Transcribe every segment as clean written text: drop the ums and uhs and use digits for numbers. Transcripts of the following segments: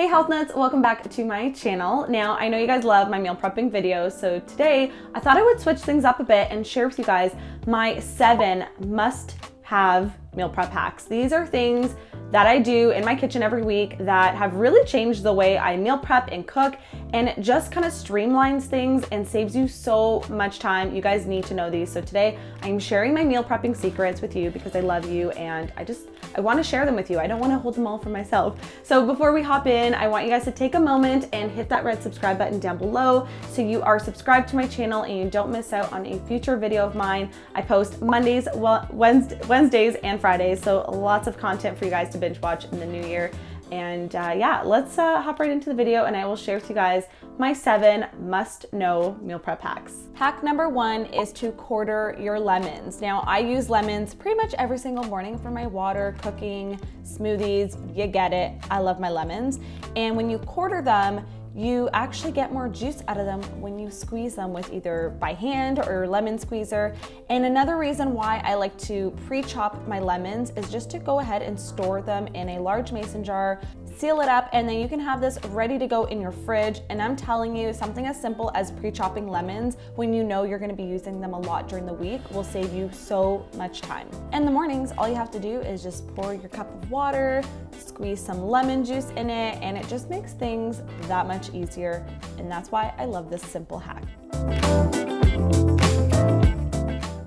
Hey health nuts, welcome back to my channel. Now, I know you guys love my meal prepping videos, so today I thought I would switch things up a bit and share with you guys my 7 must-have meal prep hacks. These are things that I do in my kitchen every week that have really changed the way I meal prep and cook, and it just kind of streamlines things and saves you so much time. You guys need to know these. So today I'm sharing my meal prepping secrets with you because I love you and I want to share them with you. I don't want to hold them all for myself. So before we hop in, I want you guys to take a moment and hit that red subscribe button down below so you are subscribed to my channel and you don't miss out on a future video of mine. I post Mondays, Wednesdays, and Fridays, so lots of content for you guys to binge watch in the new year. And yeah, let's hop right into the video and I will share with you guys my 7 must-know meal prep hacks. Hack number 1 is to quarter your lemons. Now, I use lemons pretty much every single morning for my water, cooking, smoothies, you get it. I love my lemons. And when you quarter them, you actually get more juice out of them when you squeeze them with either by hand or lemon squeezer. And another reason why I like to pre-chop my lemons is just to go ahead and store them in a large mason jar, seal it up, and then you can have this ready to go in your fridge. And I'm telling you, something as simple as pre-chopping lemons when you know you're gonna be using them a lot during the week will save you so much time. In the mornings, all you have to do is just pour your cup of water, squeeze some lemon juice in it, and it just makes things that much easier. And that's why I love this simple hack.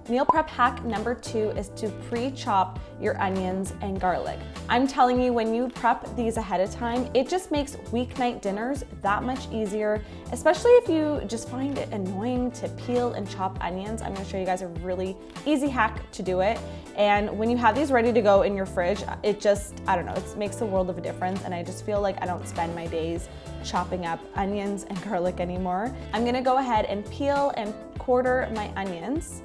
Meal prep hack number 2 is to pre-chop your onions and garlic. I'm telling you, when you prep these ahead of time, it just makes weeknight dinners that much easier, especially if you just find it annoying to peel and chop onions. I'm gonna show you guys a really easy hack to do it. And when you have these ready to go in your fridge, it just, I don't know, it makes a world of a difference. And I just feel like I don't spend my days chopping up onions and garlic anymore. I'm gonna go ahead and peel and quarter my onions.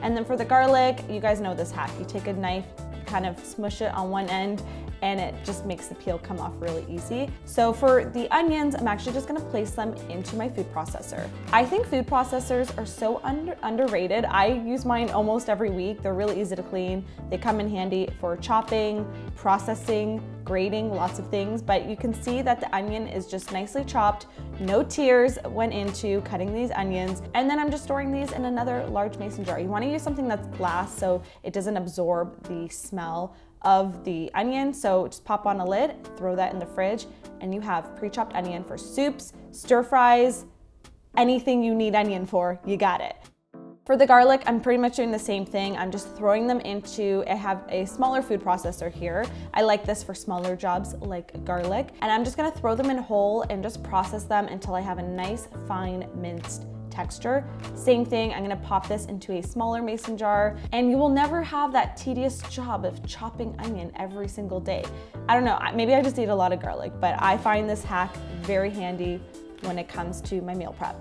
And then for the garlic, you guys know this hack. You take a knife, kind of smush it on one end, and it just makes the peel come off really easy. So for the onions, I'm actually just gonna place them into my food processor. I think food processors are so underrated. I use mine almost every week. They're really easy to clean. They come in handy for chopping, processing, grating, lots of things, but you can see that the onion is just nicely chopped. No tears went into cutting these onions. And then I'm just storing these in another large mason jar. You wanna use something that's glass so it doesn't absorb the smell of the onion. So just pop on a lid, throw that in the fridge, and you have pre-chopped onion for soups, stir fries, anything you need onion for, you got it. For the garlic, I'm pretty much doing the same thing. I'm just throwing them into, I have a smaller food processor here. I like this for smaller jobs like garlic. And I'm just gonna throw them in whole and just process them until I have a nice fine minced texture. Same thing, I'm gonna pop this into a smaller mason jar, and you will never have that tedious job of chopping onion every single day. I don't know, maybe I just eat a lot of garlic, but I find this hack very handy when it comes to my meal prep.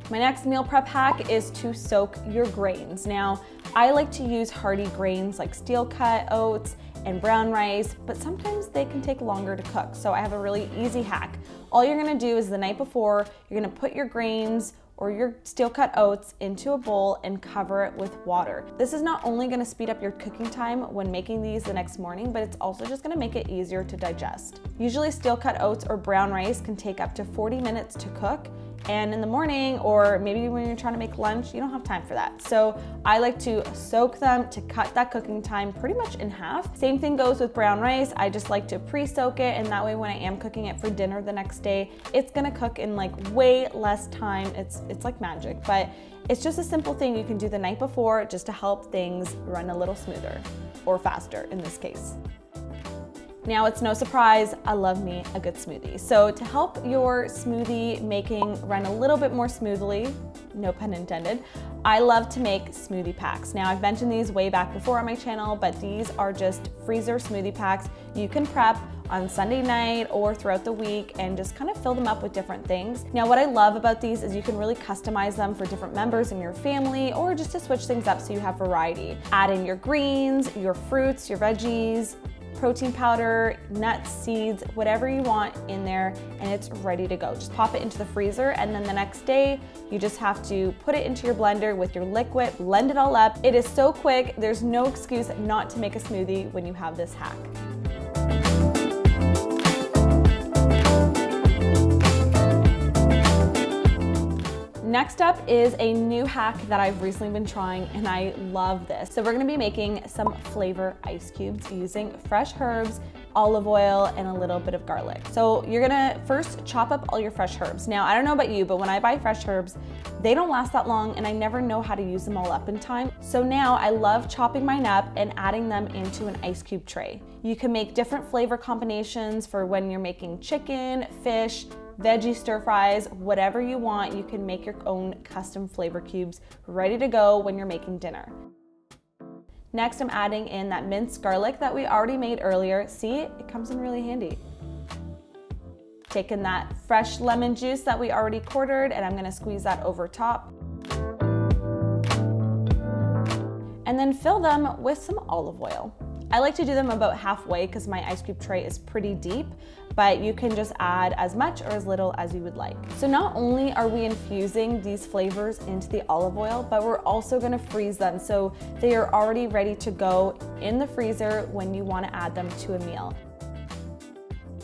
My next meal prep hack is to soak your grains. Now, I like to use hearty grains like steel cut oats and brown rice, but sometimes they can take longer to cook. So I have a really easy hack. All you're gonna do is the night before, you're gonna put your grains or your steel cut oats into a bowl and cover it with water. This is not only gonna speed up your cooking time when making these the next morning, but it's also just gonna make it easier to digest. Usually steel cut oats or brown rice can take up to 40 minutes to cook. And in the morning, or maybe when you're trying to make lunch, you don't have time for that. So I like to soak them to cut that cooking time pretty much in half. Same thing goes with brown rice. I just like to pre-soak it, and that way when I am cooking it for dinner the next day, it's gonna cook in like way less time. It's like magic, but it's just a simple thing you can do the night before just to help things run a little smoother, or faster in this case. Now, it's no surprise, I love me a good smoothie. So to help your smoothie making run a little bit more smoothly, no pun intended, I love to make smoothie packs. Now, I've mentioned these way back before on my channel, but these are just freezer smoothie packs. You can prep on Sunday night or throughout the week and just kind of fill them up with different things. Now, what I love about these is you can really customize them for different members in your family or just to switch things up so you have variety. Add in your greens, your fruits, your veggies, protein powder, nuts, seeds, whatever you want in there, and it's ready to go. Just pop it into the freezer, and then the next day, you just have to put it into your blender with your liquid, blend it all up. It is so quick, there's no excuse not to make a smoothie when you have this hack. Next up is a new hack that I've recently been trying, and I love this. So we're gonna be making some flavor ice cubes using fresh herbs, olive oil, and a little bit of garlic. So you're gonna first chop up all your fresh herbs. Now, I don't know about you, but when I buy fresh herbs, they don't last that long, and I never know how to use them all up in time. So now I love chopping mine up and adding them into an ice cube tray. You can make different flavor combinations for when you're making chicken, fish, veggie stir fries, whatever you want. You can make your own custom flavor cubes ready to go when you're making dinner. Next, I'm adding in that minced garlic that we already made earlier. See, it comes in really handy. Taking that fresh lemon juice that we already quartered, and I'm gonna squeeze that over top. And then fill them with some olive oil. I like to do them about halfway because my ice cube tray is pretty deep, but you can just add as much or as little as you would like. So not only are we infusing these flavors into the olive oil, but we're also gonna freeze them so they are already ready to go in the freezer when you wanna add them to a meal.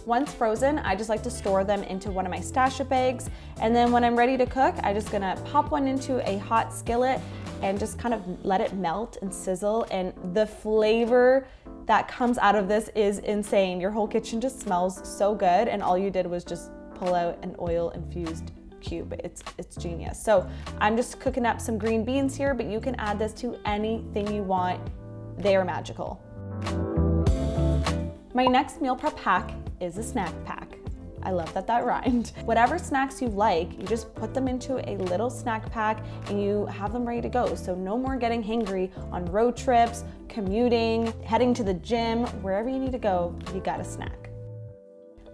Once frozen, I just like to store them into one of my stasher bags, and then when I'm ready to cook, I'm just gonna pop one into a hot skillet and just kind of let it melt and sizzle, and the flavor that comes out of this is insane. Your whole kitchen just smells so good, and all you did was just pull out an oil infused cube. It's genius. So I'm just cooking up some green beans here, but you can add this to anything you want. They are magical. My next meal prep hack is a snack pack. I love that that rhymed. Whatever snacks you like, you just put them into a little snack pack and you have them ready to go. So no more getting hangry on road trips, commuting, heading to the gym, wherever you need to go, you got a snack.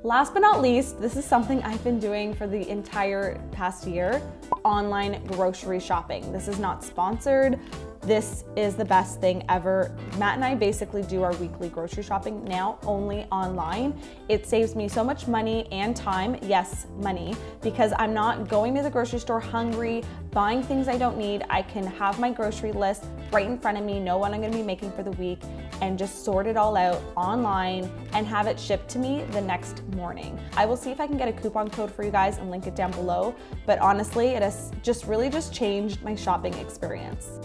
Last but not least, this is something I've been doing for the entire past year, online grocery shopping. This is not sponsored. This is the best thing ever. Matt and I basically do our weekly grocery shopping now only online. It saves me so much money and time, yes, money, because I'm not going to the grocery store hungry, buying things I don't need. I can have my grocery list right in front of me, know what I'm gonna be making for the week, and just sort it all out online and have it shipped to me the next morning. I will see if I can get a coupon code for you guys and link it down below, but honestly, it has really just changed my shopping experience.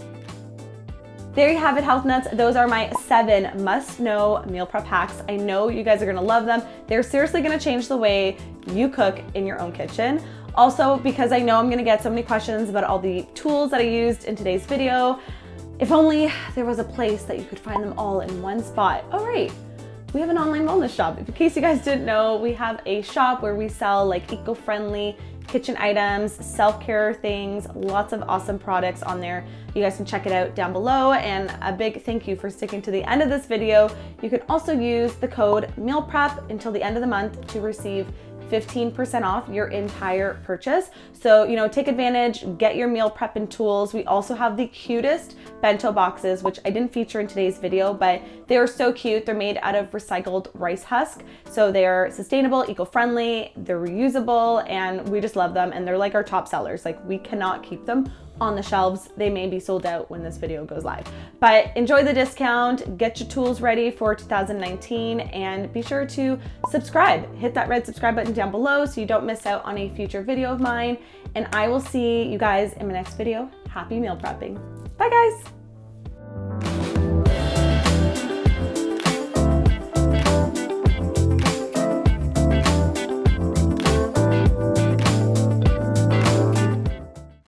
There you have it, health nuts. Those are my 7 must-know meal prep hacks. I know you guys are gonna love them. They're seriously gonna change the way you cook in your own kitchen. Also, because I know I'm gonna get so many questions about all the tools that I used in today's video. If only there was a place that you could find them all in one spot. Oh, right. We have an online wellness shop. In case you guys didn't know, we have a shop where we sell like eco-friendly kitchen items, self-care things, lots of awesome products on there. You guys can check it out down below, and a big thank you for sticking to the end of this video. You can also use the code MEALPREP until the end of the month to receive 15% off your entire purchase. So, you know, take advantage, get your meal prep and tools. We also have the cutest bento boxes, which I didn't feature in today's video, but they are so cute. They're made out of recycled rice husk. So they're sustainable, eco-friendly, they're reusable, and we just love them. And they're like our top sellers. Like, we cannot keep them on the shelves. They may be sold out when this video goes live. But enjoy the discount, get your tools ready for 2019, and be sure to subscribe. Hit that red subscribe button down below so you don't miss out on a future video of mine. And I will see you guys in my next video. Happy meal prepping. Bye guys.